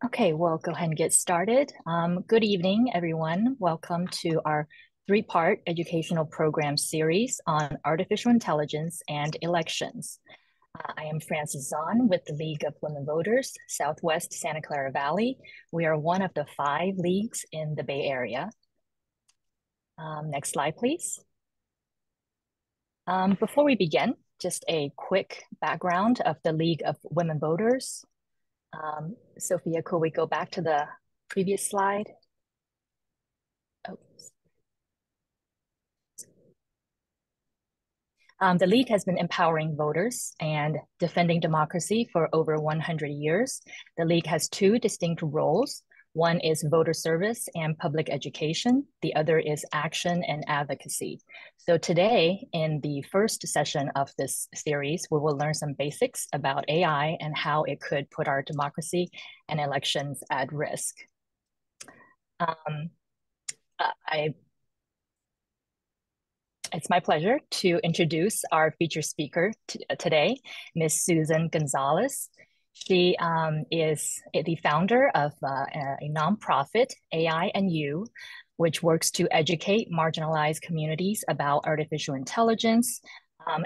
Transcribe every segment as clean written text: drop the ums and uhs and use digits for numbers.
Okay, we'll go ahead and get started. Good evening, everyone. Welcome to our three-part educational program series on artificial intelligence and elections. I am Frances Zahn with the League of Women Voters, Southwest Santa Clara Valley. We are one of the 5 leagues in the Bay Area. Next slide, please. Before we begin, just a quick background of the League of Women Voters. Sophia, could we go back to the previous slide? Oh. The League has been empowering voters and defending democracy for over 100 years. The League has 2 distinct roles. One is voter service and public education. The other is action and advocacy. So today, in the first session of this series, we will learn some basics about AI and how it could put our democracy and elections at risk. It's my pleasure to introduce our featured speaker today, Ms. Susan Gonzalez. She is the founder of a nonprofit, AI and You, which works to educate marginalized communities about artificial intelligence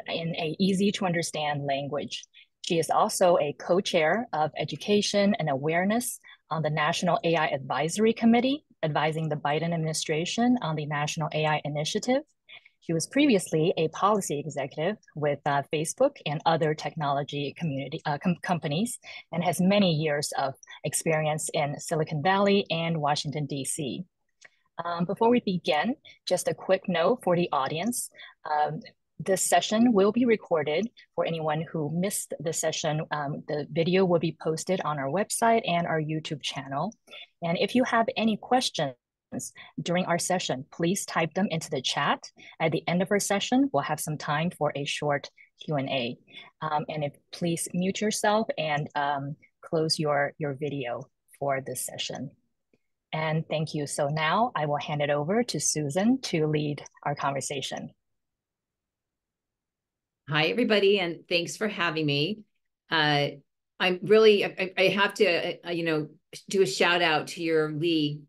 in an easy to understand language. She is also a co-chair of education and awareness on the National AI Advisory Committee, advising the Biden administration on the National AI Initiative. She was previously a policy executive with Facebook and other technology companies and has many years of experience in Silicon Valley and Washington, D.C. Before we begin, just a quick note for the audience. This session will be recorded for anyone who missed the session. The video will be posted on our website and our YouTube channel. And if you have any questions during our session, please type them into the chat. At the end of our session, we'll have some time for a short Q&A. Please mute yourself and close your video for this session. And thank you. So now I will hand it over to Susan to lead our conversation. Hi, everybody, and thanks for having me. I have to, do a shout out to your league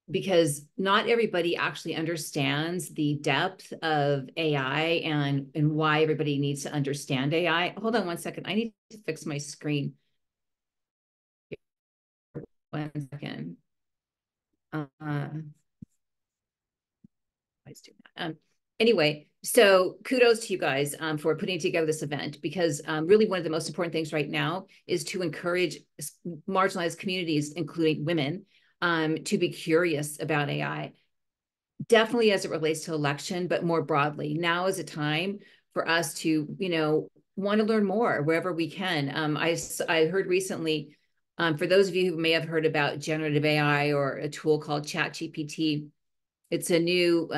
because not everybody actually understands the depth of AI and why everybody needs to understand AI. Hold on one second. I need to fix my screen. 1 second. Anyway, so kudos to you guys for putting together this event, because really one of the most important things right now is to encourage marginalized communities, including women, to be curious about AI. Definitely as it relates to election, but more broadly. Now is a time for us to, want to learn more wherever we can. I heard recently, for those of you who may have heard about generative AI or a tool called ChatGPT, it's a new,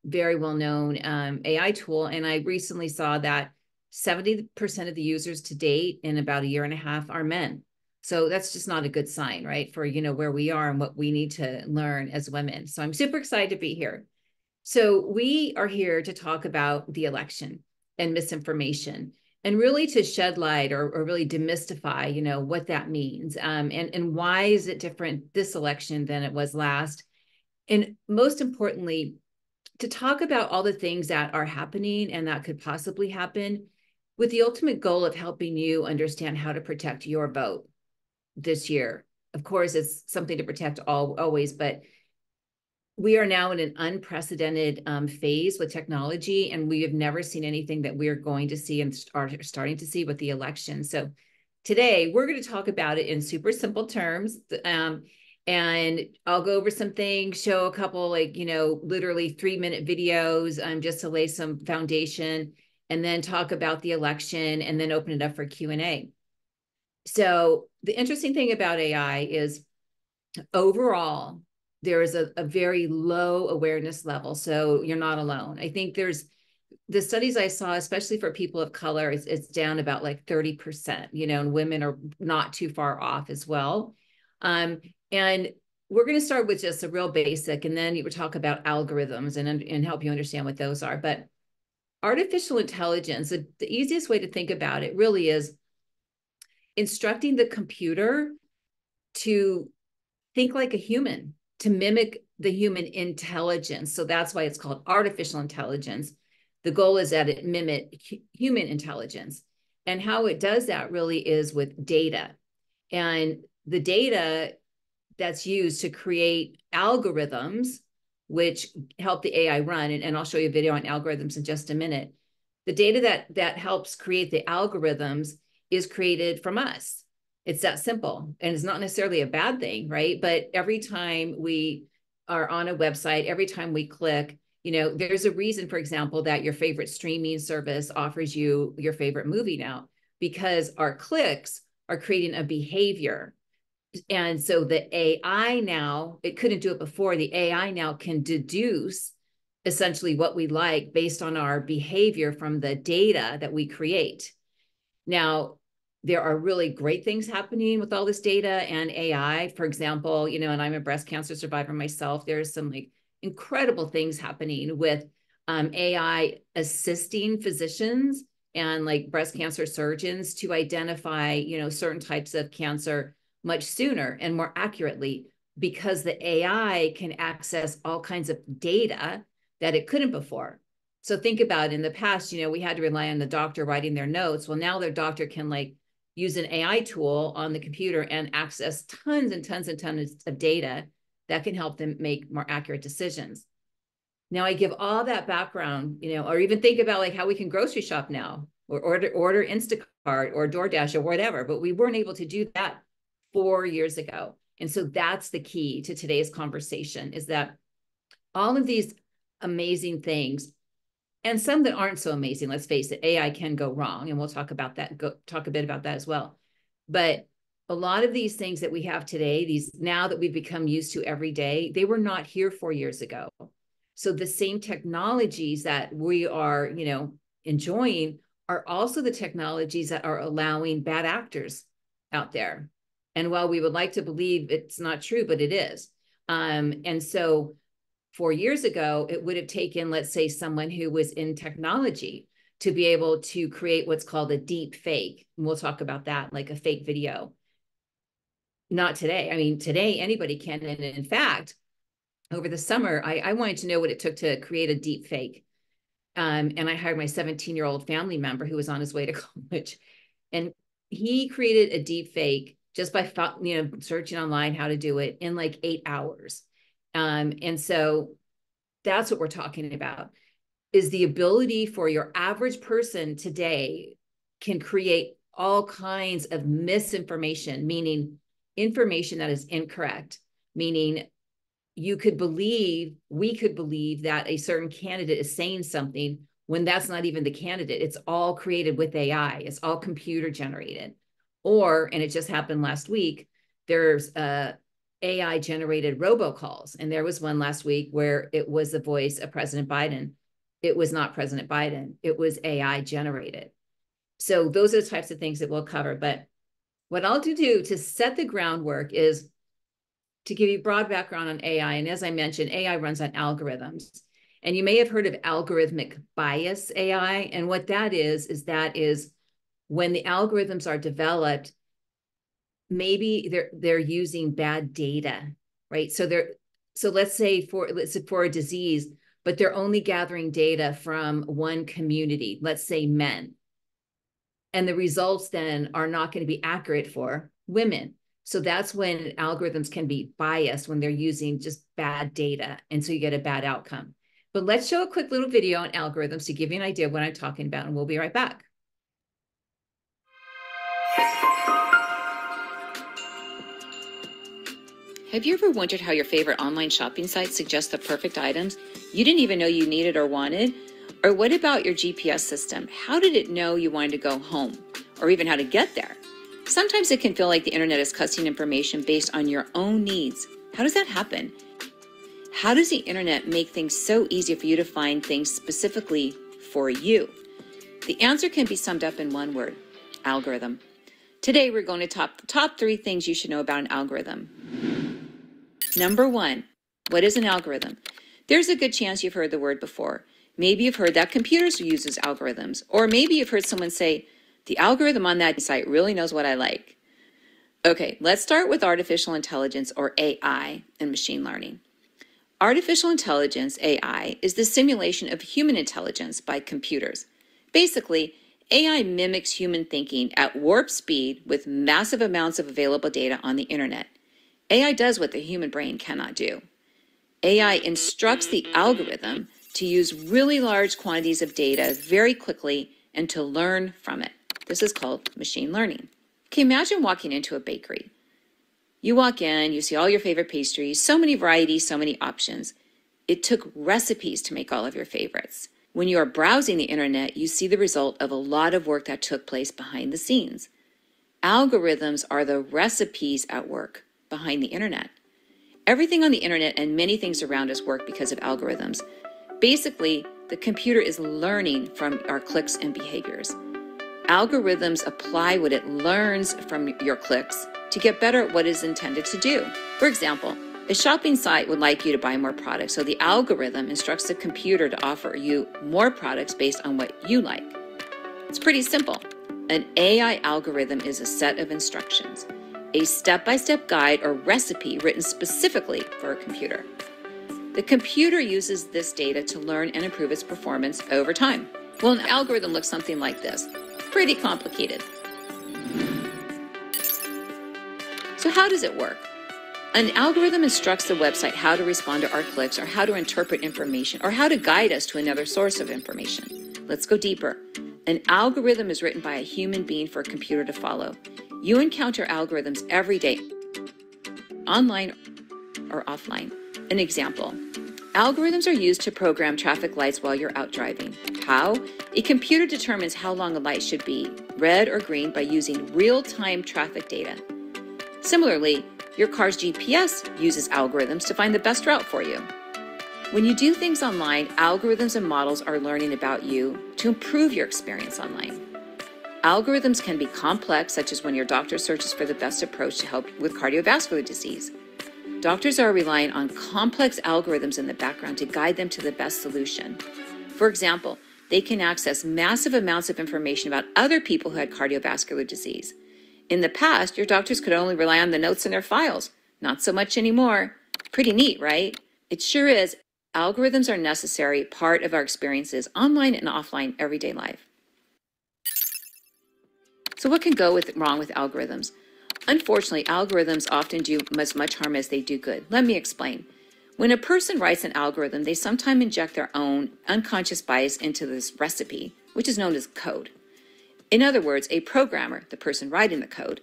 very well-known AI tool. And I recently saw that 70% of the users to date in about 1.5 years are men. So that's just not a good sign, right? For, where we are and what we need to learn as women. So I'm super excited to be here. So we are here to talk about the election and misinformation, and really to shed light or really demystify, what that means. And why is it different this election than it was last? And most importantly, to talk about all the things that are happening and that could possibly happen, with the ultimate goal of helping you understand how to protect your vote this year. Of course, it's something to protect always, but we are now in an unprecedented phase with technology, and we have never seen anything that we're going to see and are starting to see with the election. So today we're going to talk about it in super simple terms. And I'll go over some things, show a couple literally 3-minute videos just to lay some foundation, and then talk about the election, and then open it up for Q&A. So the interesting thing about AI is overall, there is a very low awareness level. So you're not alone. I think there's the studies I saw, especially for people of color, it's down about like 30%, and women are not too far off as well. And we're going to start with just a real basic, and then you would talk about algorithms and help you understand what those are. But artificial intelligence, the easiest way to think about it really is instructing the computer to think like a human, to mimic the human intelligence. So that's why it's called artificial intelligence. The goal is that it mimic human intelligence. And how it does that really is with data. And the data that's used to create algorithms, which help the AI run, and I'll show you a video on algorithms in just a minute. The data that helps create the algorithms is created from us. It's that simple. And it's not necessarily a bad thing, right? But every time we are on a website, every time we click, there's a reason, for example, that your favorite streaming service offers you your favorite movie now, because our clicks are creating a behavior. And so the AI now, it couldn't do it before, the AI now can deduce essentially what we like based on our behavior from the data that we create. Now, there are really great things happening with all this data and AI. For example, and I'm a breast cancer survivor myself, there's some incredible things happening with AI assisting physicians and breast cancer surgeons to identify, certain types of cancer much sooner and more accurately, because the AI can access all kinds of data that it couldn't before. So think about in the past, we had to rely on the doctor writing their notes. Well, now their doctor can use an AI tool on the computer and access tons and tons and tons of data that can help them make more accurate decisions. Now I give all that background, or even think about how we can grocery shop now, or order Instacart or DoorDash or whatever, but we weren't able to do that 4 years ago. And so that's the key to today's conversation, is that all of these amazing things, and some that aren't so amazing, let's face it, AI can go wrong. And we'll talk about that, talk a bit about that as well. But a lot of these things that we have today, these now that we've become used to every day, they were not here 4 years ago. So the same technologies that we are, enjoying are also the technologies that are allowing bad actors out there. And while we would like to believe it's not true, but it is. And so 4 years ago, it would have taken, let's say, someone who was in technology to be able to create what's called a deep fake. And we'll talk about that, like a fake video. Not today. I mean, today anybody can. And in fact, over the summer, I wanted to know what it took to create a deep fake. And I hired my 17-year-old family member who was on his way to college. And he created a deep fake just by searching online how to do it in 8 hours. And so that's what we're talking about, is the ability for your average person today can create all kinds of misinformation, meaning information that is incorrect, meaning we could believe that a certain candidate is saying something when that's not even the candidate. It's all created with AI. It's all computer generated. And it just happened last week, there's AI generated robocalls. And there was one last week where it was the voice of President Biden. It was not President Biden. It was AI generated. So those are the types of things that we'll cover. But what I'll do to set the groundwork is to give you broad background on AI. And as I mentioned, AI runs on algorithms. And you may have heard of algorithmic bias AI. And what that is when the algorithms are developed, maybe they're using bad data, right? So let's say for a disease, but they're only gathering data from one community, let's say men. And the results then are not going to be accurate for women. So that's when algorithms can be biased, when they're using just bad data. And so you get a bad outcome. But let's show a quick little video on algorithms to give you an idea of what I'm talking about, and we'll be right back. Have you ever wondered how your favorite online shopping sites suggest the perfect items you didn't even know you needed or wanted? Or what about your GPS system? How did it know you wanted to go home, or even how to get there? Sometimes it can feel like the internet is custom information based on your own needs. How does that happen? How does the internet make things so easy for you to find things specifically for you? The answer can be summed up in one word: algorithm. Today, we're going to top 3 things you should know about an algorithm. Number 1, what is an algorithm? There's a good chance you've heard the word before. Maybe you've heard that computers uses algorithms, or maybe you've heard someone say, the algorithm on that site really knows what I like. Okay, let's start with artificial intelligence, or AI, and machine learning. Artificial intelligence, AI, is the simulation of human intelligence by computers. Basically, AI mimics human thinking at warp speed with massive amounts of available data on the internet. AI does what the human brain cannot do. AI instructs the algorithm to use really large quantities of data very quickly and to learn from it. This is called machine learning. Okay, imagine walking into a bakery. You walk in, you see all your favorite pastries, so many varieties, so many options. It took recipes to make all of your favorites. When you are browsing the internet, you see the result of a lot of work that took place behind the scenes. Algorithms are the recipes at work behind the internet. Everything on the internet and many things around us work because of algorithms. Basically, the computer is learning from our clicks and behaviors. Algorithms apply what it learns from your clicks to get better at what it is intended to do. For example, a shopping site would like you to buy more products, so the algorithm instructs the computer to offer you more products based on what you like. It's pretty simple. An AI algorithm is a set of instructions, a step-by-step guide or recipe written specifically for a computer. The computer uses this data to learn and improve its performance over time. Well, an algorithm looks something like this. Pretty complicated. So how does it work? An algorithm instructs the website how to respond to our clicks, or how to interpret information, or how to guide us to another source of information. Let's go deeper. An algorithm is written by a human being for a computer to follow. You encounter algorithms every day, online or offline. An example. Algorithms are used to program traffic lights while you're out driving. How? A computer determines how long a light should be, red or green, by using real-time traffic data. Similarly, your car's GPS uses algorithms to find the best route for you. When you do things online, algorithms and models are learning about you to improve your experience online. Algorithms can be complex, such as when your doctor searches for the best approach to help with cardiovascular disease. Doctors are relying on complex algorithms in the background to guide them to the best solution. For example, they can access massive amounts of information about other people who had cardiovascular disease. In the past, your doctors could only rely on the notes in their files. Not so much anymore. Pretty neat, right? It sure is. Algorithms are a necessary part of our experiences online and offline everyday life. So what can go wrong with algorithms? Unfortunately, algorithms often do as much harm as they do good. Let me explain. When a person writes an algorithm, they sometimes inject their own unconscious bias into this recipe, which is known as code. In other words, a programmer, the person writing the code,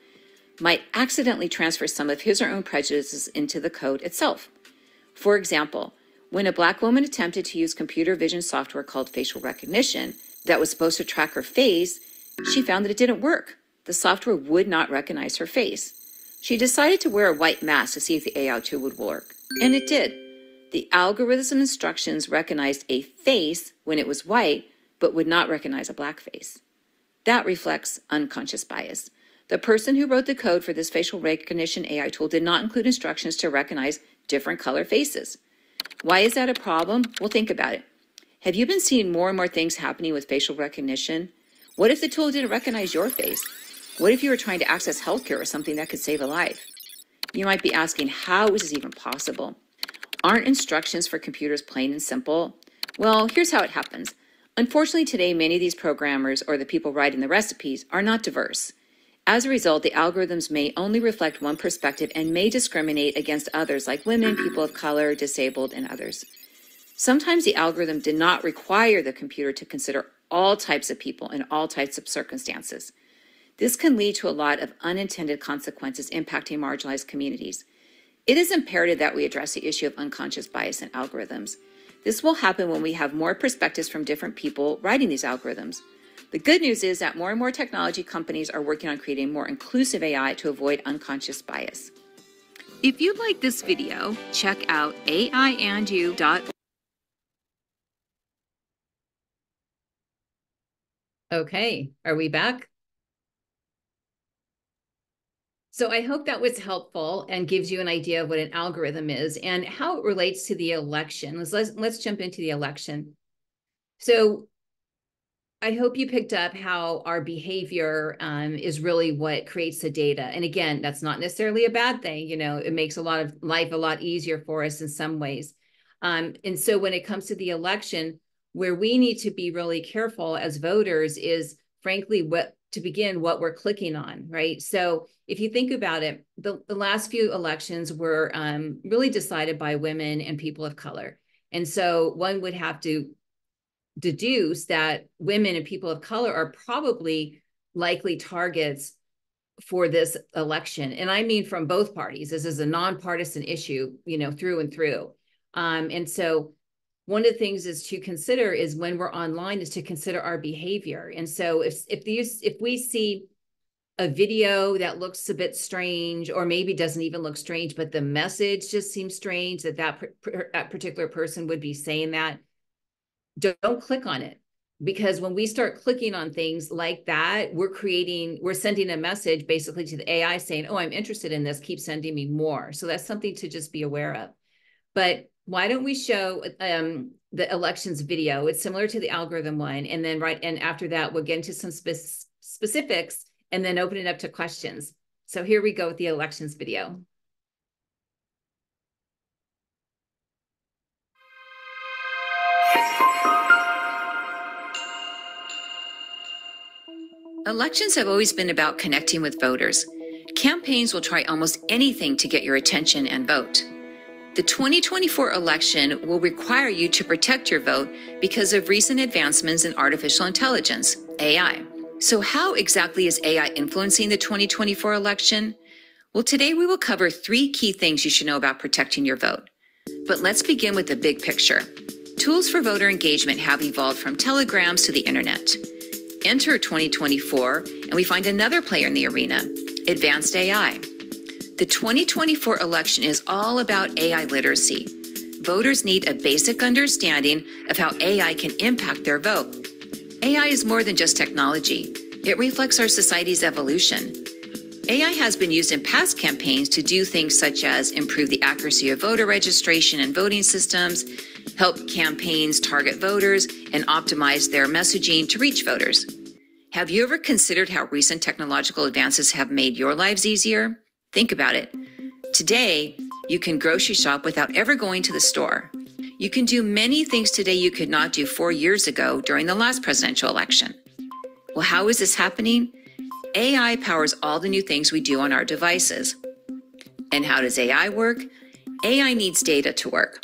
might accidentally transfer some of his or her own prejudices into the code itself. For example, when a Black woman attempted to use computer vision software called facial recognition that was supposed to track her face, she found that it didn't work. The software would not recognize her face. She decided to wear a white mask to see if the AI tool would work, and it did. The algorithm instructions recognized a face when it was white, but would not recognize a black face. That reflects unconscious bias. The person who wrote the code for this facial recognition AI tool did not include instructions to recognize different color faces. Why is that a problem? Well, think about it. Have you been seeing more and more things happening with facial recognition? What if the tool didn't recognize your face? What if you were trying to access healthcare or something that could save a life? You might be asking, how is this even possible? Aren't instructions for computers plain and simple? Well, here's how it happens. Unfortunately, today, many of these programmers or the people writing the recipes are not diverse. As a result, the algorithms may only reflect one perspective and may discriminate against others like women, people of color, disabled, and others. Sometimes the algorithm did not require the computer to consider all types of people in all types of circumstances. This can lead to a lot of unintended consequences impacting marginalized communities. It is imperative that we address the issue of unconscious bias in algorithms. This will happen when we have more perspectives from different people writing these algorithms. The good news is that more and more technology companies are working on creating more inclusive AI to avoid unconscious bias. If you like this video, check out aiandyou.org. Okay, are we back? So I hope that was helpful and gives you an idea of what an algorithm is and how it relates to the election. Let's jump into the election. So I hope you picked up how our behavior is really what creates the data. And again, that's not necessarily a bad thing. It makes a lot of life a lot easier for us in some ways. And so when it comes to the election, where we need to be really careful as voters is, frankly, what we're clicking on, right? So if you think about it, the last few elections were really decided by women and people of color. And so one would have to deduce that women and people of color are probably likely targets for this election. And I mean from both parties. This is a nonpartisan issue, through and through. And so one of the things is to consider is when we're online is to consider our behavior. And so if we see a video that looks a bit strange, or maybe doesn't even look strange, but the message just seems strange that particular person would be saying that, don't click on it. Because when we start clicking on things like that, we're sending a message basically to the AI saying, oh, I'm interested in this, keep sending me more. So that's something to just be aware of. But why don't we show the elections video? It's similar to the algorithm one. And then and after that, we'll get into some specifics and then open it up to questions. So here we go with the elections video. Elections have always been about connecting with voters. Campaigns will try almost anything to get your attention and vote. The 2024 election will require you to protect your vote because of recent advancements in artificial intelligence, AI. So how exactly is AI influencing the 2024 election? Well, today we will cover 3 key things you should know about protecting your vote. But let's begin with the big picture. Tools for voter engagement have evolved from telegrams to the internet. Enter 2024, and we find another player in the arena, advanced AI. The 2024 election is all about AI literacy. Voters need a basic understanding of how AI can impact their vote. AI is more than just technology. It reflects our society's evolution. AI has been used in past campaigns to do things such as improve the accuracy of voter registration and voting systems, help campaigns target voters, and optimize their messaging to reach voters. Have you ever considered how recent technological advances have made your lives easier? Think about it. Today, you can grocery shop without ever going to the store. You can do many things today you could not do 4 years ago during the last presidential election. Well, how is this happening? AI powers all the new things we do on our devices. And how does AI work? AI needs data to work.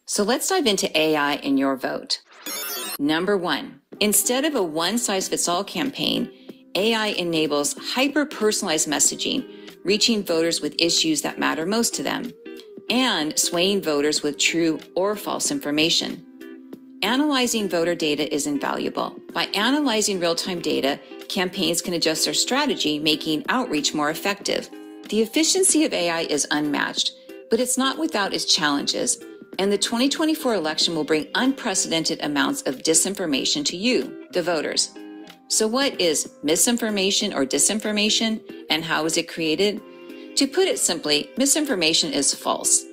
So let's dive into AI in your vote. Number 1, instead of a one-size-fits-all campaign, AI enables hyper-personalized messaging, reaching voters with issues that matter most to them, and swaying voters with true or false information. Analyzing voter data is invaluable. By analyzing real-time data, campaigns can adjust their strategy, making outreach more effective. The efficiency of AI is unmatched, but it's not without its challenges, and the 2024 election will bring unprecedented amounts of disinformation to you, the voters. So what is misinformation or disinformation, and how is it created? To put it simply, misinformation is false.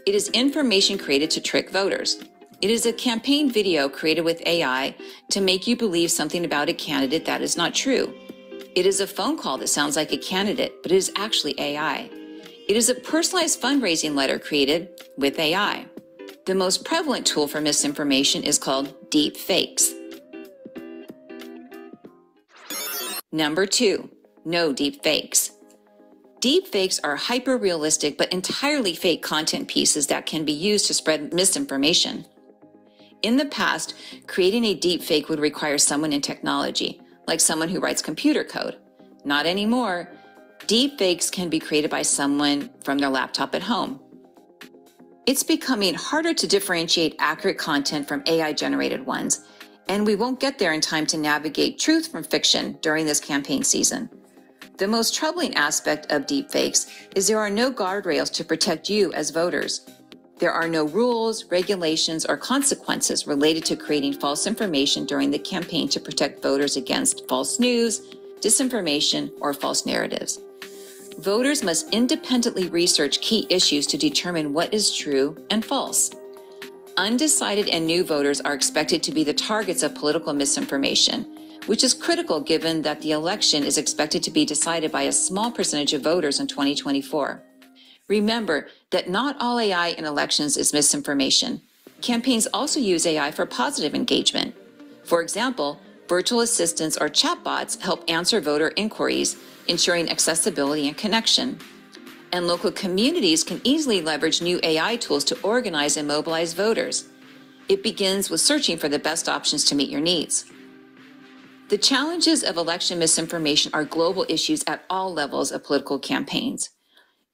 It is information created to trick voters. It is a campaign video created with AI to make you believe something about a candidate that is not true. It is a phone call that sounds like a candidate, but it is actually AI. It is a personalized fundraising letter created with AI. The most prevalent tool for misinformation is called deep fakes. Number 2, no deep fakes. Deep fakes are hyper-realistic but entirely fake content pieces that can be used to spread misinformation. In the past, creating a deep fake would require someone in technology, like someone who writes computer code. Not anymore. Deep fakes can be created by someone from their laptop at home. It's becoming harder to differentiate accurate content from AI-generated ones, and we won't get there in time to navigate truth from fiction during this campaign season. The most troubling aspect of deepfakes is there are no guardrails to protect you as voters. There are no rules, regulations, or consequences related to creating false information during the campaign to protect voters against false news, disinformation, or false narratives. Voters must independently research key issues to determine what is true and false. undecided and new voters are expected to be the targets of political misinformation, which is critical given that the election is expected to be decided by a small percentage of voters in 2024. Remember that not all AI in elections is misinformation. Campaigns also use AI for positive engagement. For example, virtual assistants or chatbots help answer voter inquiries, ensuring accessibility and connection. And local communities can easily leverage new AI tools to organize and mobilize voters. It begins with searching for the best options to meet your needs. The challenges of election misinformation are global issues at all levels of political campaigns.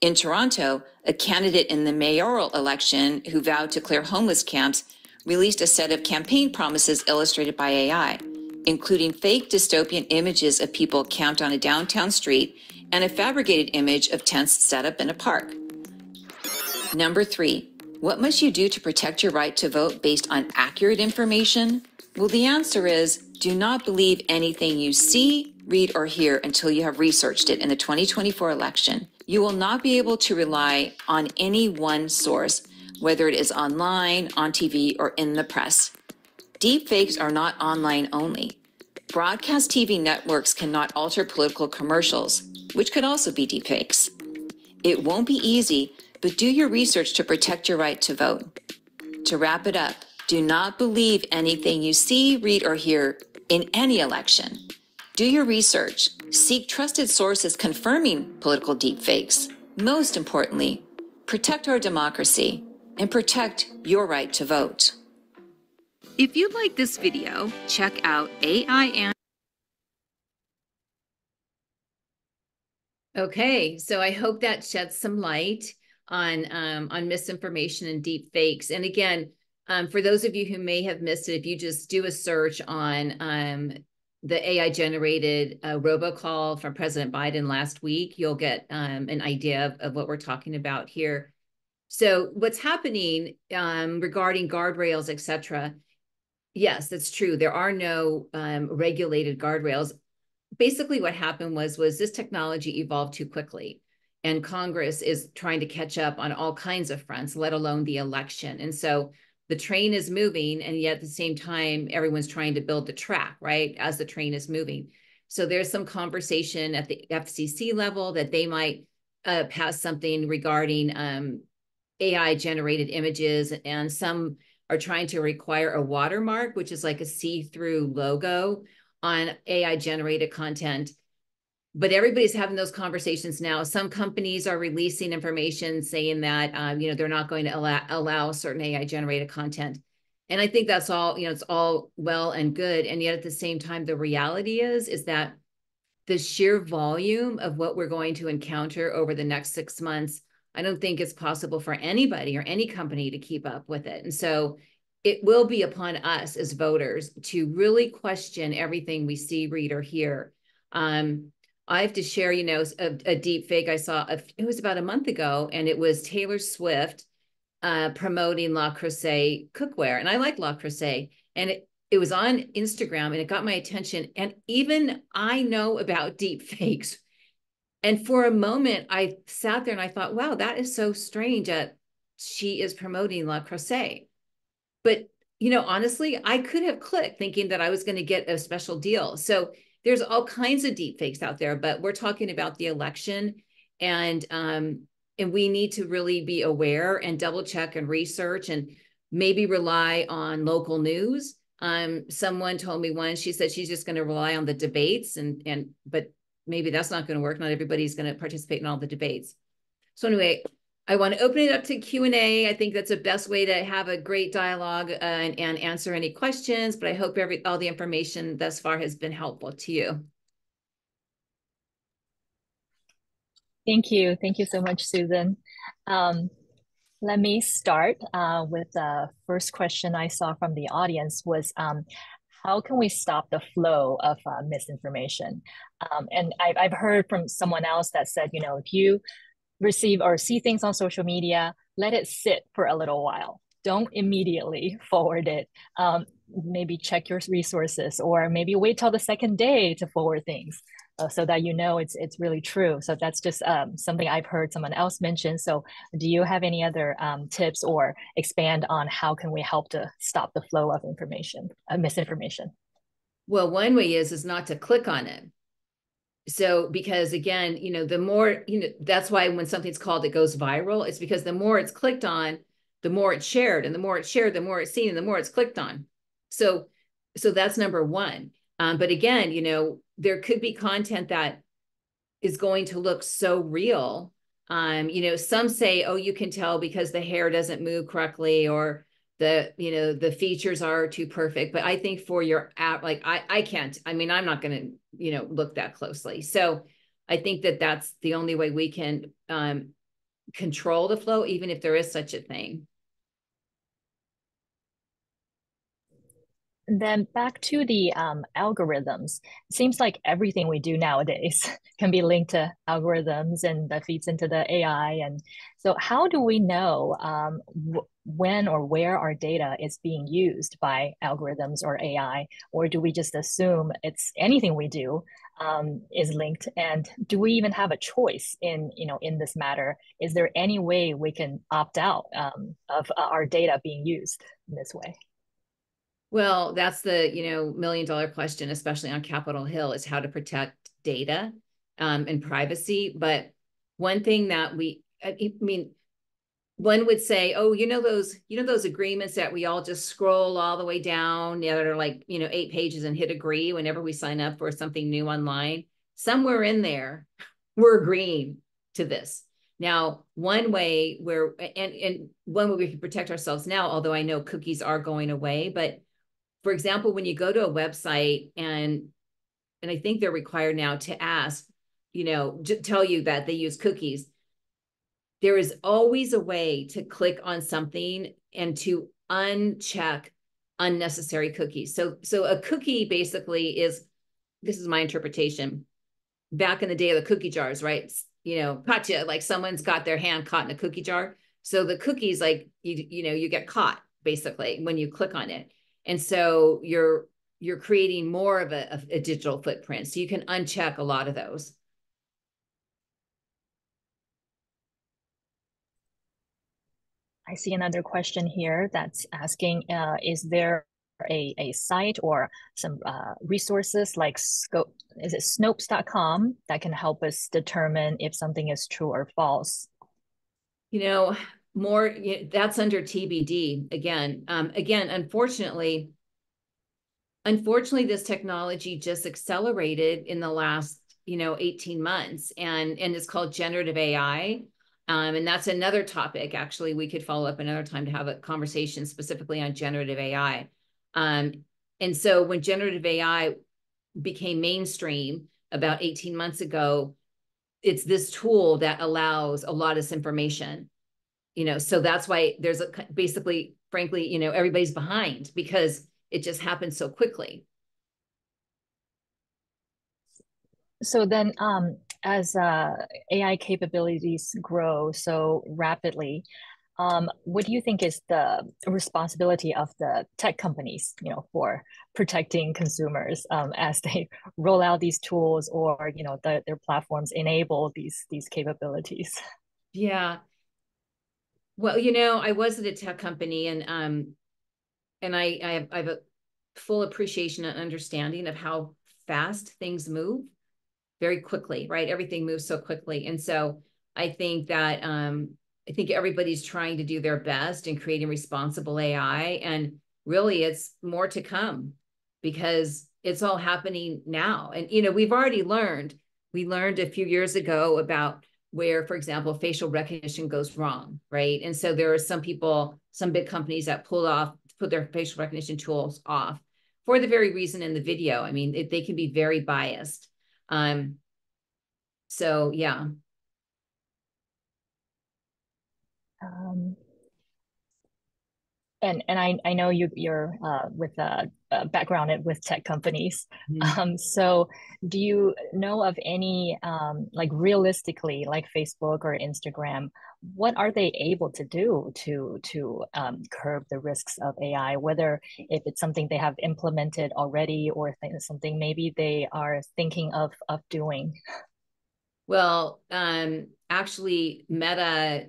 In Toronto, a candidate in the mayoral election who vowed to clear homeless camps released a set of campaign promises illustrated by AI, including fake dystopian images of people camped on a downtown street and a fabricated image of tents set up in a park. Number 3, what must you do to protect your right to vote based on accurate information? Well, the answer is do not believe anything you see, read, or hear until you have researched it in the 2024 election. You will not be able to rely on any one source, whether it is online, on TV, or in the press. Deepfakes are not online only. Broadcast TV networks cannot alter political commercials, which could also be deepfakes. It won't be easy, but do your research to protect your right to vote. To wrap it up, do not believe anything you see, read, or hear in any election. Do your research. Seek trusted sources confirming political deepfakes. Most importantly, protect our democracy and protect your right to vote. If you like this video, check out AI and Okay, so I hope that sheds some light on misinformation and deep fakes. And again, for those of you who may have missed it, if you just do a search on the AI-generated robocall from President Biden last week, you'll get an idea of what we're talking about here. So what's happening regarding guardrails, et cetera, yes, that's true. There are no regulated guardrails. Basically what happened was this technology evolved too quickly, and Congress is trying to catch up on all kinds of fronts, let alone the election. And so the train is moving, and yet at the same time, everyone's trying to build the track, right, as the train is moving. So there's some conversation at the FCC level that they might pass something regarding AI-generated images, and some are trying to require a watermark, which is like a see-through logo on AI-generated content. But everybody's having those conversations now. Some companies are releasing information saying that they're not going to allow certain AI-generated content. And I think that's all, it's all well and good. And yet at the same time, the reality is that the sheer volume of what we're going to encounter over the next 6 months, I don't think it's possible for anybody or any company to keep up with it. And so it will be upon us as voters to really question everything we see, read, or hear. I have to share, a deep fake I saw. It was about a month ago, and it was Taylor Swift promoting Le Creuset cookware. And I like Le Creuset. And it was on Instagram, and it got my attention. And even I know about deep fakes. And for a moment, I sat there and I thought, wow, that is so strange that she is promoting Le Creuset. But, honestly, I could have clicked thinking that I was going to get a special deal. So there's all kinds of deep fakes out there, but we're talking about the election, and we need to really be aware and double check and research and maybe rely on local news. Someone told me once, she said she's just going to rely on the debates, but maybe that's not going to work. Not everybody's going to participate in all the debates. So anyway, I want to open it up to Q&A. I think that's the best way to have a great dialogue and answer any questions, but I hope all the information thus far has been helpful to you. Thank you. Thank you so much, Susan. Let me start with the first question I saw from the audience was, how can we stop the flow of misinformation? And I've heard from someone else that said, if you receive or see things on social media, let it sit for a little while. Don't immediately forward it. Maybe check your resources, or maybe wait till the second day to forward things. so that you know it's really true. So that's just something I've heard someone else mention. So do you have any other tips or expand on how can we help to stop the flow of information, misinformation? Well, one way is not to click on it. So, because again, the more, that's why when something's called, it goes viral, it's because the more it's clicked on, the more it's shared, and the more it's shared, the more it's seen, and the more it's clicked on. So that's number one. But again, there could be content that is going to look so real. Some say, oh, you can tell because the hair doesn't move correctly, or the features are too perfect. But I think for your app, like I can't, I'm not going to, look that closely. So I think that that's the only way we can control the flow, even if there is such a thing. And then back to the algorithms. It seems like everything we do nowadays can be linked to algorithms and that feeds into the AI. And so, how do we know when or where our data is being used by algorithms or AI? Or do we just assume it's anything we do is linked? And do we even have a choice in this matter? Is there any way we can opt out of our data being used in this way? Well, that's the, $1 million question, especially on Capitol Hill, is how to protect data and privacy. But one thing that one would say, oh, those agreements that we all just scroll all the way down, that are like, 8 pages and hit agree whenever we sign up for something new online. Somewhere in there, we're agreeing to this. Now, one way and one way we can protect ourselves now, although I know cookies are going away, but for example, when you go to a website and I think they're required now to ask, to tell you that they use cookies, there is always a way to click on something and to uncheck unnecessary cookies. So a cookie basically is, this is my interpretation, back in the day of the cookie jars, right? Gotcha, like someone's got their hand caught in a cookie jar. So the cookies, like, you get caught basically when you click on it. And so you're creating more of a digital footprint. So you can uncheck a lot of those. I see another question here that's asking, is there a site or some resources like Scope, is it Snopes.com that can help us determine if something is true or false? More, that's under TBD again. Unfortunately, this technology just accelerated in the last, 18 months, and it's called generative AI. And that's another topic. Actually, we could follow up another time to have a conversation specifically on generative AI. And so when generative AI became mainstream about 18 months ago, it's this tool that allows a lot of this information. So that's why there's basically, frankly, everybody's behind because it just happened so quickly. So then, as AI capabilities grow so rapidly, what do you think is the responsibility of the tech companies, for protecting consumers as they roll out these tools or their platforms enable these capabilities? Yeah. Well, I was at a tech company, and I have a full appreciation and understanding of how fast things move very quickly, right? Everything moves so quickly. And so I think that I think everybody's trying to do their best in creating responsible AI. And really, it's more to come because it's all happening now. And, we've already learned. We learned a few years ago about where, for example, facial recognition goes wrong, right? And so there are some big companies that put their facial recognition tools off for the very reason in the video. I mean, they can be very biased. So yeah. Um, And I know you're with a background with tech companies. So do you know of any like realistically, like Facebook or Instagram, what are they able to do to curb the risks of AI? Whether if it's something they have implemented already or something maybe they are thinking of doing. Well, actually, Meta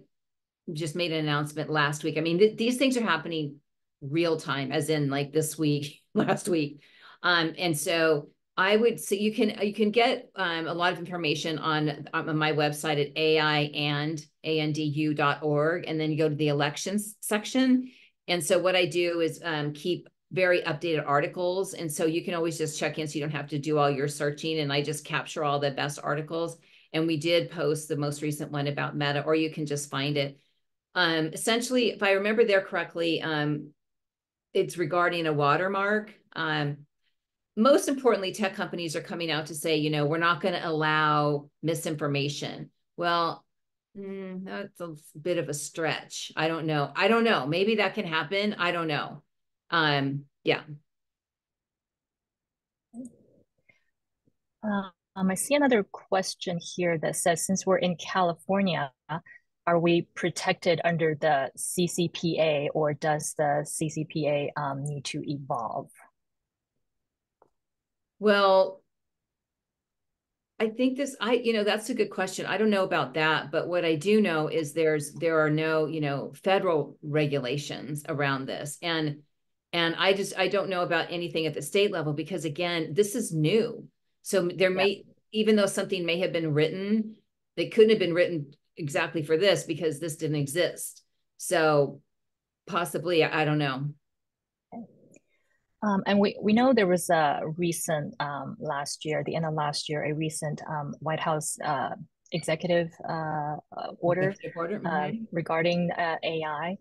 just made an announcement last week. I mean, these things are happening real time, as in like this week, last week. And so I would say you can get a lot of information on my website at aiandandu.org, and then you go to the elections section. And so what I do is keep very updated articles. And so you can always just check in so you don't have to do all your searching. And I just capture all the best articles. And we did post the most recent one about Meta, or you can just find it. Essentially, if I remember there correctly, it's regarding a watermark. Most importantly, tech companies are coming out to say, we're not going to allow misinformation. Well, that's a bit of a stretch. I don't know. Maybe that can happen. I don't know. Yeah. I see another question here that says, since we're in California, are we protected under the CCPA, or does the CCPA need to evolve? Well, I think that's a good question. I don't know about that, but what I do know is there are no, federal regulations around this. And I don't know about anything at the state level, because again, this is new. So even though something may have been written, they couldn't have been written exactly for this because this didn't exist. So possibly, I don't know. And we know there was a recent last year, the end of last year, a recent White House executive order regarding AI.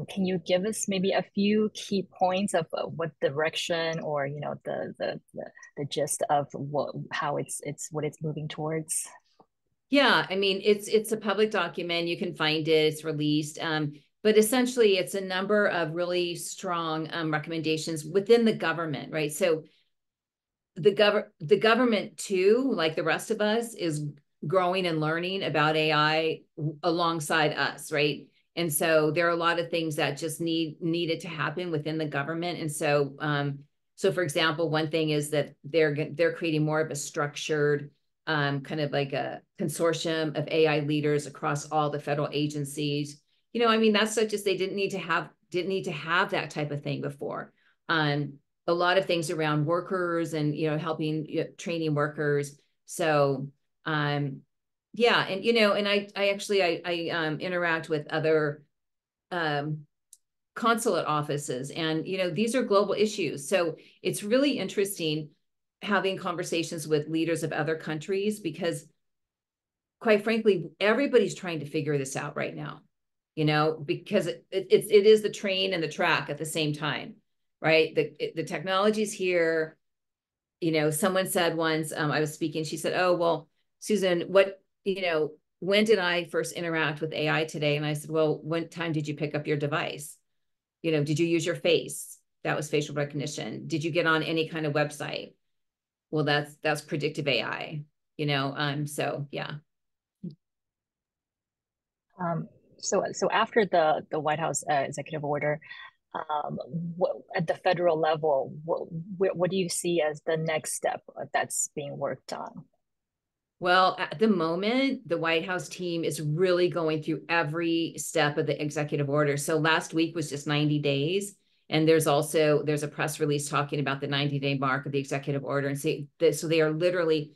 Can you give us maybe a few key points of what direction, or the gist of what it's moving towards? Yeah, I mean, it's a public document. You can find it. It's released. But essentially, it's a number of really strong recommendations within the government, right? So the government too, like the rest of us, is growing and learning about AI alongside us, right? And so there are a lot of things that just needed to happen within the government. And so, for example, one thing is that they're creating more of a structured kind of like a consortium of AI leaders across all the federal agencies. I mean, that's such as they didn't need to have that type of thing before. A lot of things around workers and helping training workers. So yeah, and and I actually interact with other consulate offices, and these are global issues. So it's really interesting having conversations with leaders of other countries, because quite frankly, everybody's trying to figure this out right now, because it is the train and the track at the same time, right? The technology's here. Someone said once, I was speaking, she said, "Oh, well, Susan, when did I first interact with AI today?" And I said, "Well, what time did you pick up your device? Did you use your face? That was facial recognition. Did you get on any kind of website? Well, that's predictive AI, so yeah." So after the White House executive order, at the federal level, what do you see as the next step that's being worked on? Well, at the moment, the White House team is really going through every step of the executive order. So last week was just 90 days. And there's a press release talking about the 90-day mark of the executive order. And so they are literally,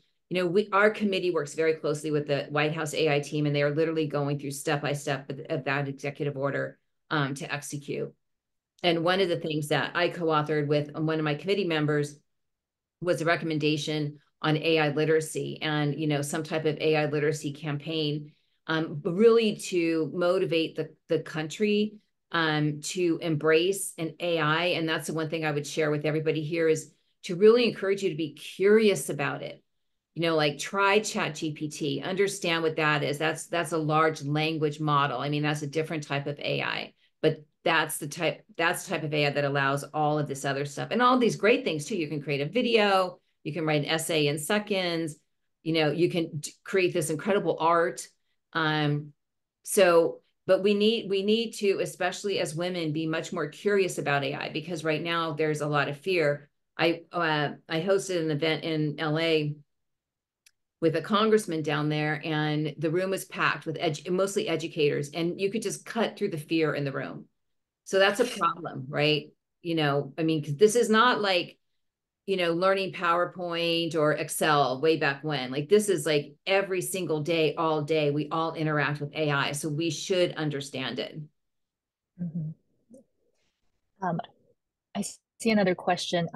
our committee works very closely with the White House AI team, and they are literally going through step by step of that executive order to execute. And one of the things that I co-authored with one of my committee members was a recommendation on AI literacy, and some type of AI literacy campaign, really to motivate the country to embrace an AI. And that's the one thing I would share with everybody here, is to really encourage you to be curious about it. Like try ChatGPT, understand what that is. That's a large language model. I mean, that's a different type of AI. but that's the type of AI that allows all of this other stuff and all these great things too. You can create a video, you can write an essay in seconds, you know, you can create this incredible art. So, but we need to, especially as women, be much more curious about AI, because right now there's a lot of fear. I hosted an event in LA with a congressman down there, and the room was packed with mostly educators, and you could just cut through the fear in the room. So that's a problem, right? You know, I mean, 'cause this is not like, you know, learning PowerPoint or Excel way back when. Like, this is like every single day, all day, we all interact with AI. So we should understand it. Mm-hmm. I see another question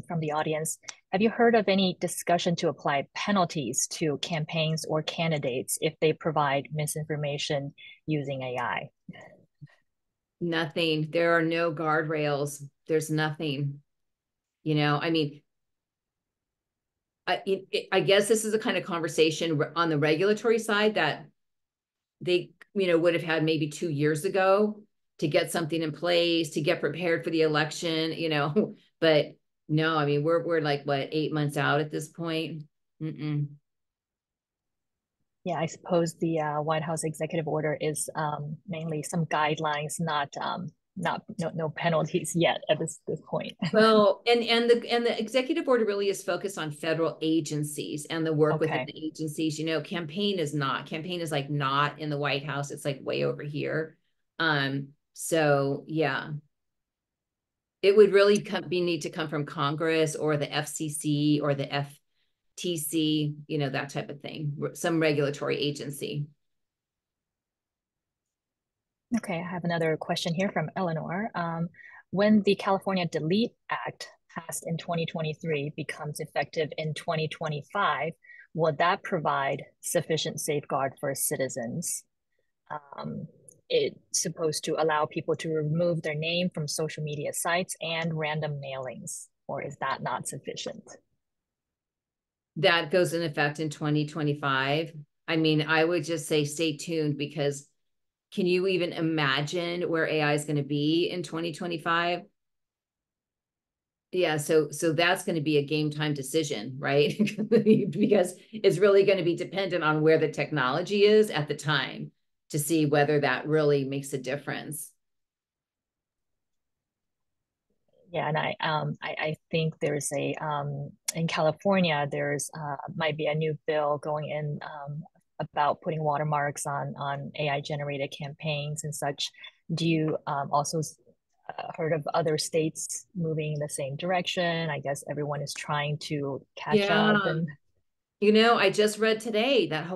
from the audience. Have you heard of any discussion to apply penalties to campaigns or candidates if they provide misinformation using AI? Nothing. There are no guardrails. There's nothing. You know, I mean, I guess this is a kind of conversation on the regulatory side that they, you know, would have had maybe 2 years ago to get something in place, to get prepared for the election, you know, but no, I mean, we're like, what, 8 months out at this point? Mm-mm. Yeah, I suppose the White House executive order is mainly some guidelines, not no penalties yet at this point. Well, and the executive order really is focused on federal agencies and the work within Okay. the agencies. You know, campaign is like not in the White House. It's like way over here. So yeah, it would really need to come from Congress or the FCC or the FTC, you know, that type of thing, some regulatory agency. Okay, I have another question here from Eleanor. When the California Delete Act passed in 2023 becomes effective in 2025, will that provide sufficient safeguard for citizens? It's supposed to allow people to remove their name from social media sites and random mailings, or is that not sufficient? That goes in effect in 2025. I mean, I would just say stay tuned, because can you even imagine where AI is going to be in 2025? Yeah, so that's going to be a game time decision, right? Because it's really going to be dependent on where the technology is at the time to see whether that really makes a difference. Yeah, and I think there's a in California there's might be a new bill going in about putting watermarks on AI generated campaigns and such. Do you also heard of other states moving in the same direction? I guess everyone is trying to catch up Yeah. and You know, I just read today that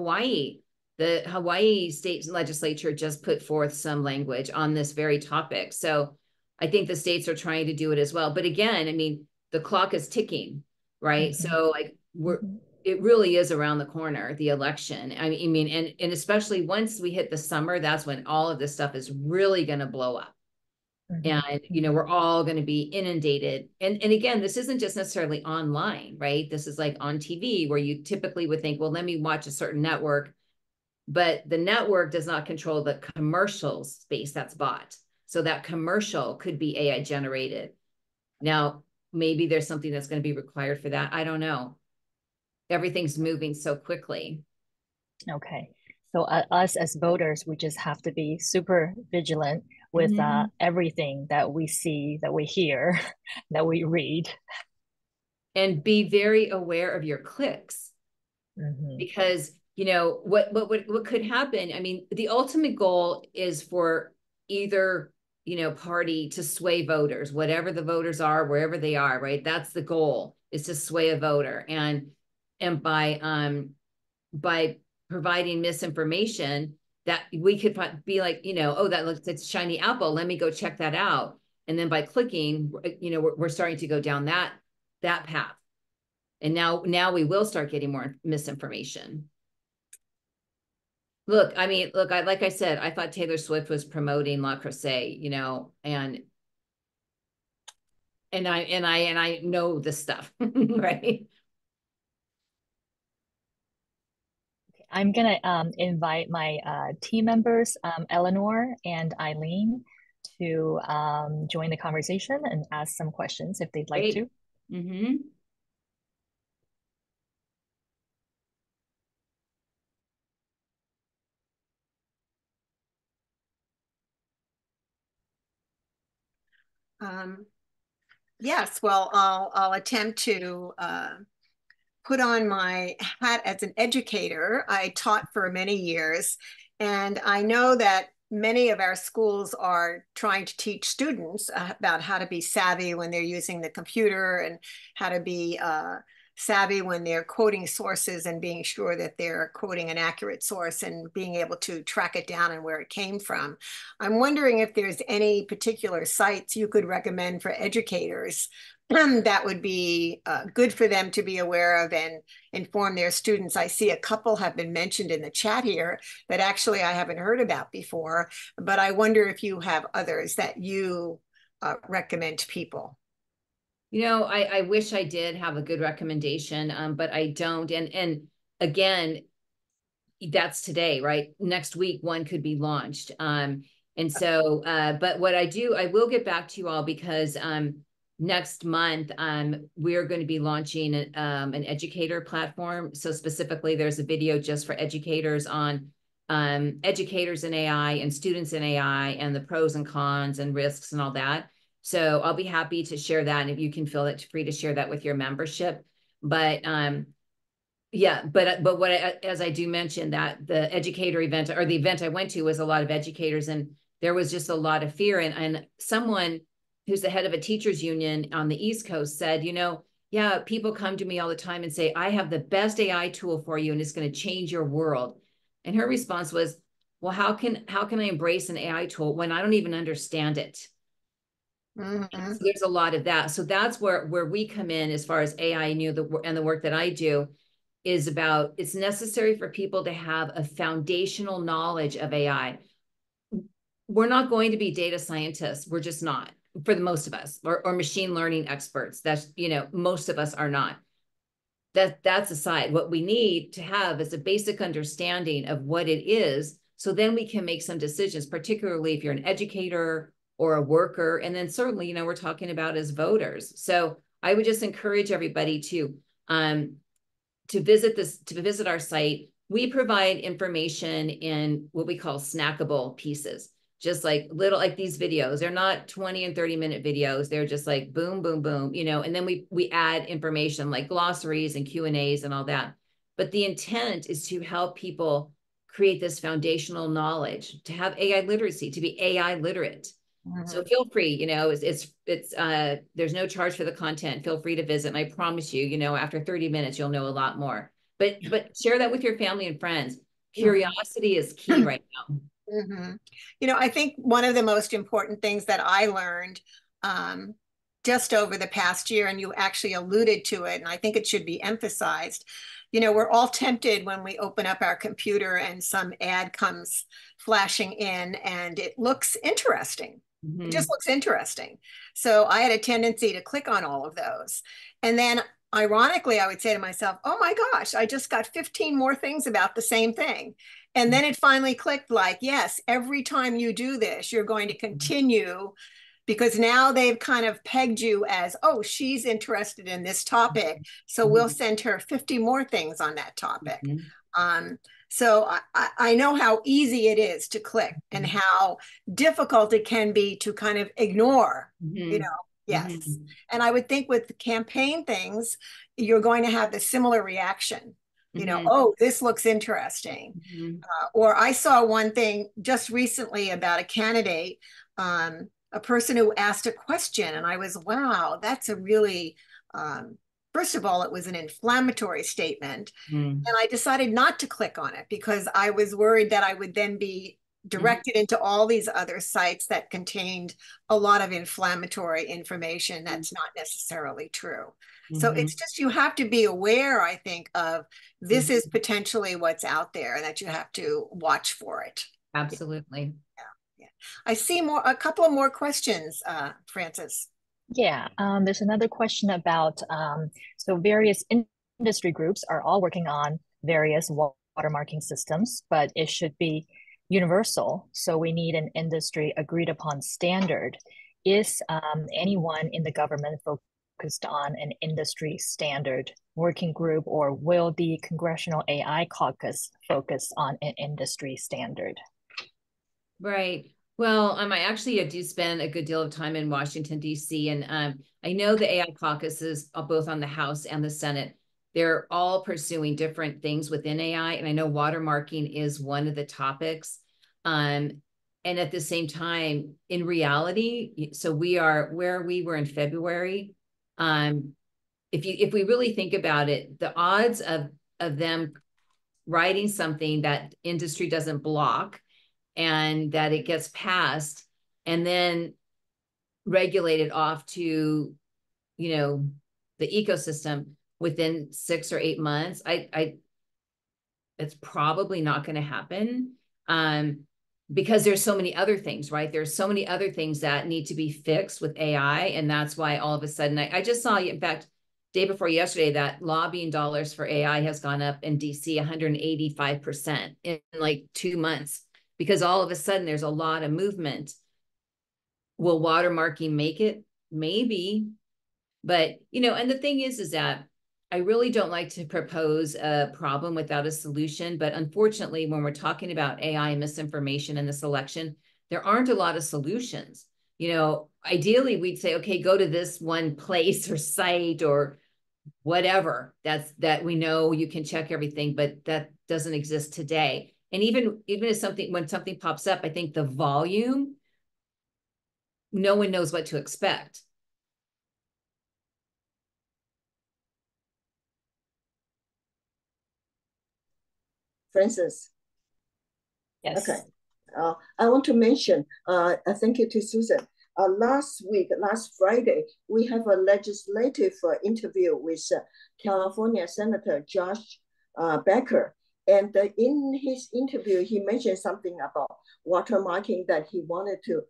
the Hawaii state legislature just put forth some language on this very topic. So I think the states are trying to do it as well. But again, I mean, the clock is ticking, right? mm-hmm. So like it really is around the corner, the election. I mean, and especially once we hit the summer, that's when all of this stuff is really going to blow up. And, you know, we're all going to be inundated. And again, this isn't just necessarily online, right? This is like on TV, where you typically would think, well, let me watch a certain network, but the network does not control the commercial space that's bought. So that commercial could be AI generated. Now, maybe there's something that's going to be required for that. I don't know. Everything's moving so quickly. Okay. So us as voters, we just have to be super vigilant with everything that we see, that we hear, that we read. And be very aware of your clicks. Because, you know, what could happen, I mean, the ultimate goal is for either, you know, party to sway voters, whatever the voters are, wherever they are, right? That's the goal, is to sway a voter. And by providing misinformation, that we could be like, you know, oh, that looks, it's shiny apple, let me go check that out. And then by clicking, you know, we're starting to go down that path. And now we will start getting more misinformation. Look, I mean, look, like I said, I thought Taylor Swift was promoting Le Creuset, you know, and I know this stuff, right? I'm gonna invite my team members, Eleanor and Eileen, to join the conversation and ask some questions if they'd like Great. to. Mm-hmm. Yes, well, I'll attempt to put on my hat as an educator. I taught for many years, and I know that many of our schools are trying to teach students about how to be savvy when they're using the computer and how to be savvy when they're quoting sources and being sure that they're quoting an accurate source and being able to track it down and where it came from. I'm wondering if there's any particular sites you could recommend for educators that would be good for them to be aware of and inform their students. I see a couple have been mentioned in the chat here that actually I haven't heard about before, but I wonder if you have others that you recommend to people. You know, I wish I did have a good recommendation, but I don't. And again, that's today, right? Next week, one could be launched. And so, but what I do, I will get back to you all because next month, we're going to be launching an educator platform. So specifically, there's a video just for educators on educators in AI and students in AI and the pros and cons and risks and all that. So I'll be happy to share that. And if you can feel it free to share that with your membership. But yeah, but what as I do mention that the educator event or the event I went to was a lot of educators and there was just a lot of fear. And someone who's the head of a teachers union on the East Coast said, you know, yeah, people come to me all the time and say, I have the best AI tool for you and it's going to change your world. And her response was, well, how can I embrace an AI tool when I don't even understand it? Mm-hmm. So there's a lot of that. So that's where we come in as far as AI and the work that I do is about, it's necessary for people to have a foundational knowledge of AI. We're not going to be data scientists. We're just not, for the most of us, or machine learning experts. That's, you know, most of us are not. That's aside. What we need to have is a basic understanding of what it is. So then we can make some decisions, particularly if you're an educator or a worker. And then certainly, you know, we're talking about as voters. So I would just encourage everybody to visit our site. We provide information in what we call snackable pieces, just like these videos. They're not 20 and 30-minute videos. They're just like boom, boom, boom, you know, and then we add information like glossaries and Q&As and all that. But the intent is to help people create this foundational knowledge, to have AI literacy, to be AI literate. Mm-hmm. So feel free, you know, there's no charge for the content. Feel free to visit. And I promise you, you know, after 30 minutes, you'll know a lot more. But share that with your family and friends. Curiosity is key right now. Mm-hmm. You know, I think one of the most important things that I learned just over the past year, and you actually alluded to it, and I think it should be emphasized, you know, we're all tempted when we open up our computer and some ad comes flashing in and it looks interesting. Mm-hmm. It just looks interesting. So I had a tendency to click on all of those. And then ironically, I would say to myself, oh my gosh, I just got 15 more things about the same thing. And then it finally clicked like, yes, every time you do this, you're going to continue because now they've kind of pegged you as, oh, she's interested in this topic. So we'll send her 50 more things on that topic. So I know how easy it is to click and how difficult it can be to kind of ignore, you know. Yes. And I would think with the campaign things, you're going to have the similar reaction. You know, oh, this looks interesting. Or I saw one thing just recently about a candidate, a person who asked a question, and I was, wow, that's a really, first of all, it was an inflammatory statement. And I decided not to click on it because I was worried that I would then be directed into all these other sites that contained a lot of inflammatory information that's not necessarily true. So it's just, you have to be aware, I think, of this is potentially what's out there and that you have to watch for it. Absolutely. Yeah. I see a couple of more questions, Frances. Yeah, there's another question about, so various industry groups are all working on various watermarking systems, but it should be universal. So we need an industry agreed upon standard. Is anyone in the government focused on an industry standard working group, or will the Congressional AI Caucus focus on an industry standard? Right. Well, I do spend a good deal of time in Washington, D.C., and I know the AI caucuses are both on the House and the Senate. They're all pursuing different things within AI, and I know watermarking is one of the topics. And at the same time, in reality, so we are where we were in February. If we really think about it, the odds of them writing something that industry doesn't block and that it gets passed and then regulated off to, the ecosystem within 6 or 8 months, it's probably not going to happen, because there's so many other things, right? There's so many other things that need to be fixed with AI. And that's why all of a sudden, I just saw, in fact, day before yesterday, that lobbying dollars for AI has gone up in DC 185% in like 2 months, because all of a sudden there's a lot of movement. Will watermarking make it? Maybe. But, and the thing is that I really don't like to propose a problem without a solution. But unfortunately, when we're talking about AI and misinformation in this election, there aren't a lot of solutions. Ideally, we'd say, okay, go to this one place or site or whatever that we know you can check everything, but that doesn't exist today. And even if when something pops up, I think the volume, no one knows what to expect. Francis. Yes. Okay. I want to mention, thank you to Susan. Last Friday, we have a legislative interview with California Senator Josh Becker. And in his interview, he mentioned something about watermarking, that he wanted to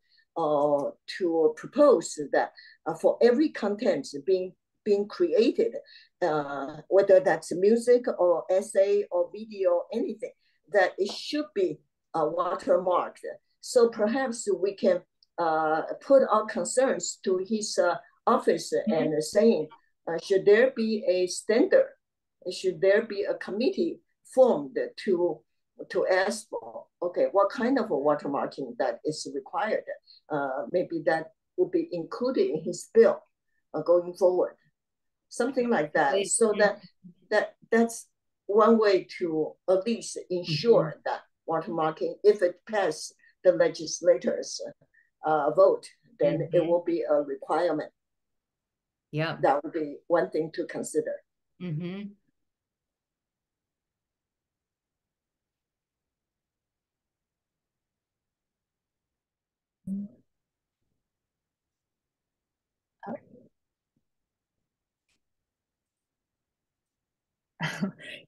propose that for every content being created, whether that's music or essay or video, anything, that it should be watermarked. So perhaps we can put our concerns to his office and saying, should there be a standard? Should there be a committee formed to ask for, okay, what kind of a watermarking that is required? Maybe that will be included in his bill going forward. Something like that. So that's one way to at least ensure that watermarking, if it passes the legislators' vote, then it will be a requirement. Yeah, that would be one thing to consider.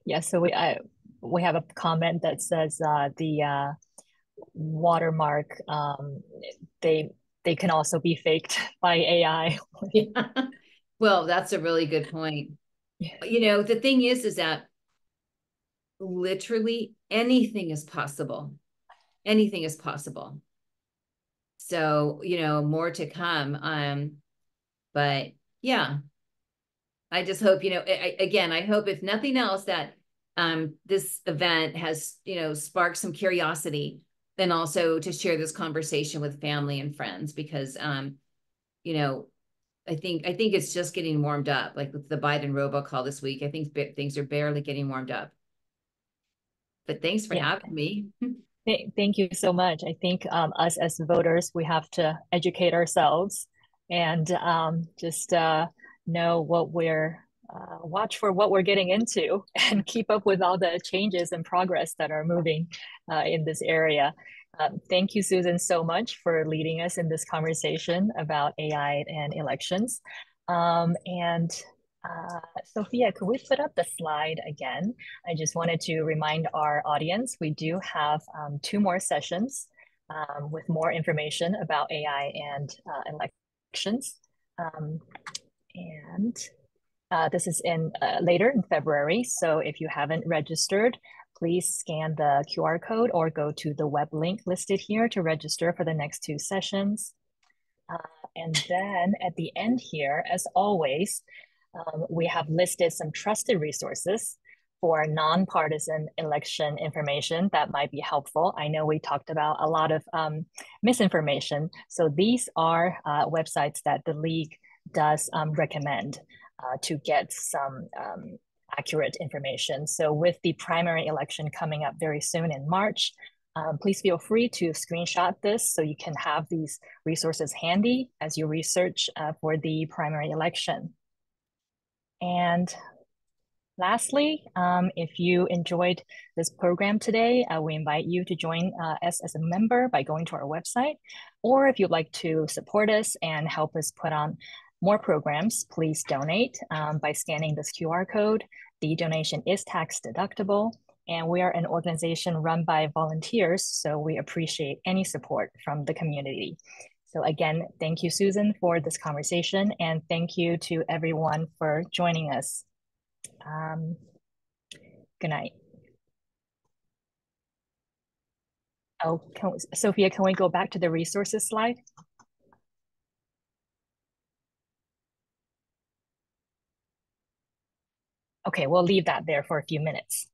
Yeah, so we have a comment that says the watermark, they can also be faked by AI. Yeah. Well, that's a really good point. Yeah. The thing is that literally anything is possible. Anything is possible. So, more to come. But yeah, I just hope, I hope if nothing else that this event has, sparked some curiosity, and also to share this conversation with family and friends, because, I think it's just getting warmed up, like with the Biden robocall this week. I think things are barely getting warmed up. But thanks for having me. Thank you so much. I think us as voters, we have to educate ourselves and just know what we're watch for what we're getting into, and keep up with all the changes and progress that are moving in this area. Thank you, Susan, so much for leading us in this conversation about AI and elections. Sophia, could we put up the slide again? I just wanted to remind our audience, we do have 2 more sessions with more information about AI and elections. This is later in February. So if you haven't registered, please scan the QR code or go to the web link listed here to register for the next 2 sessions. And then at the end here, as always, we have listed some trusted resources for nonpartisan election information that might be helpful. I know we talked about a lot of misinformation. So these are websites that the League does recommend to get some accurate information. So with the primary election coming up very soon in March, please feel free to screenshot this so you can have these resources handy as you research for the primary election. And lastly, if you enjoyed this program today, we invite you to join us as a member by going to our website. Or if you'd like to support us and help us put on more programs, please donate by scanning this QR code. The donation is tax deductible, and we are an organization run by volunteers, so we appreciate any support from the community. So again, thank you, Susan, for this conversation, and thank you to everyone for joining us. Good night. Oh, Sophia, can we go back to the resources slide? Okay, we'll leave that there for a few minutes.